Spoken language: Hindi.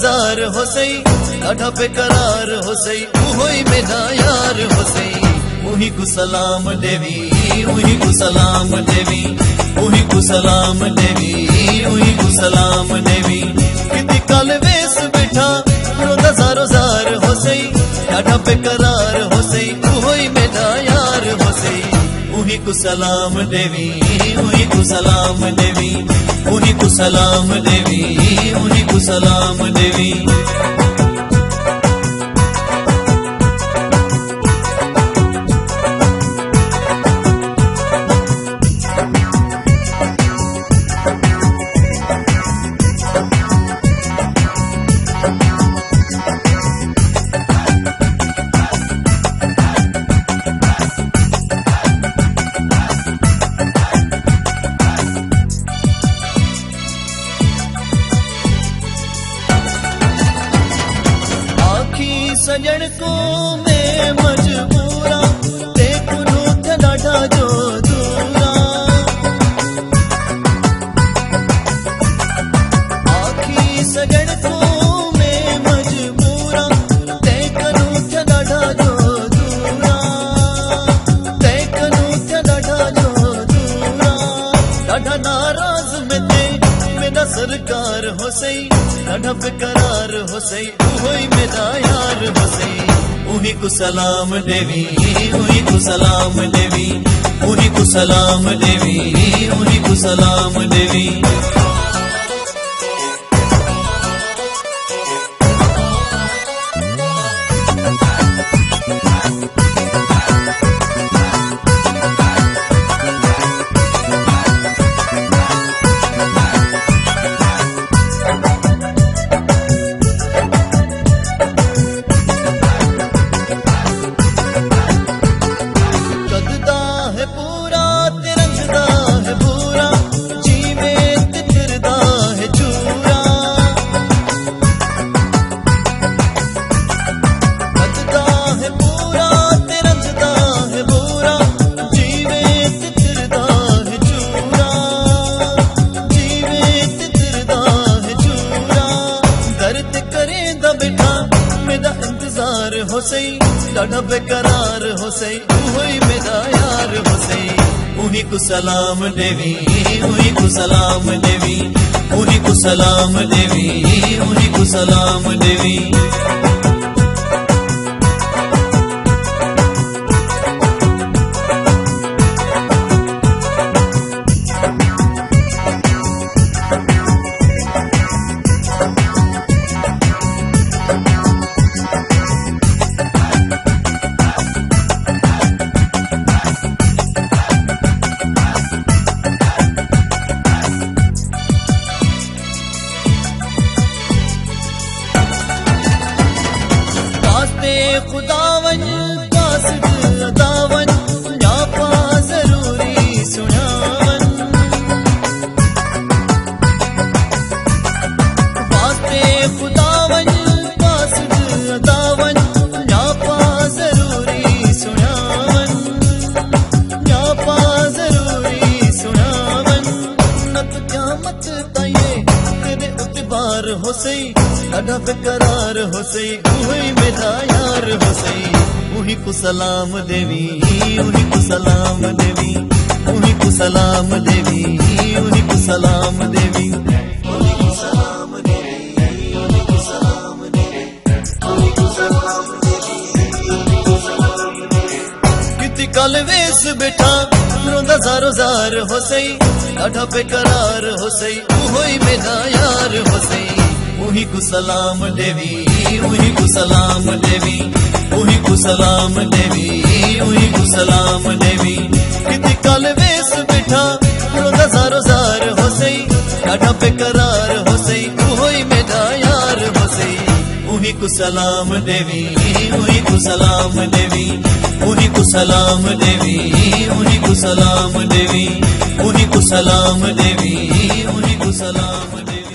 ज़ार हो सही ॾाढा बेकरार हो सही उहोई मेरा यार हो सही उही को सलाम देवी उही को सलाम देवी उही को सलाम देवी उही को सलाम देवी किती काल वेस बैठा रोदा ज़ारो ज़ार हो सही ॾाढा बेकरार हो सही उहोई मेरा यार हो सही उही को सलाम देवी उही को सलाम देवी उही को सलाम देवी उही को सलाम देवी सजन को मैं मजबूरा देखो रूठ डाढ़ा जो दूरा आखी सजन को मैं मजबूरा देखो रूठ डाढ़ा जो दूरा देखो रूठ डाढ़ा जो दूरा डाढ़ा नाराज में थे मेरा सरकार हो सही ॾाढा बेकरार हो सही उहोई मेरा यार हो सही उही को सलाम देवी उही को सलाम देवी उही को सलाम देवी उही को सलाम देवी हो सही ॾाढा बेकरार हो सही उहोई मेरा यार हो सही उही को सलाम देवी उही को सलाम देवी उही को सलाम देवी उही को सलाम देवी खुदावन कासिद अदावन न्यापा जरूरी सुनावन बाते खुदावन कासिद अदावन न्यापा जरूरी सुनावन न्यापा जरूरी सुनावन नत क़यामत ताईं तेरे उतबार हो सही ॾाढा बेकरार हो सही उही मेरा यार हो सही उही को सलाम देवी उही को सलाम देवी उही को सलाम देवी उही को सलाम देवी उही को सलाम देवी उही को सलाम देवी उही को सलाम देवी किती काल वेस बैठा रोदा ज़ारो ज़ार हो सही ॾाढा बेकरार हो सही उहोई मेरा यार हो सही उही को सलाम देवी उही को सलाम देवी उही को सलाम देवी उही को सलाम देवी किती काल वेस बैठा रोदा ज़ारो ज़ार हो सही ॾाढा बेकरार हो सही उहोई मेरा यार हो सही उही को सलाम देवी उही को सलाम देवी उही को सलाम देवी उही को सलाम देवी उही को सलाम देवी उही को सलाम देवी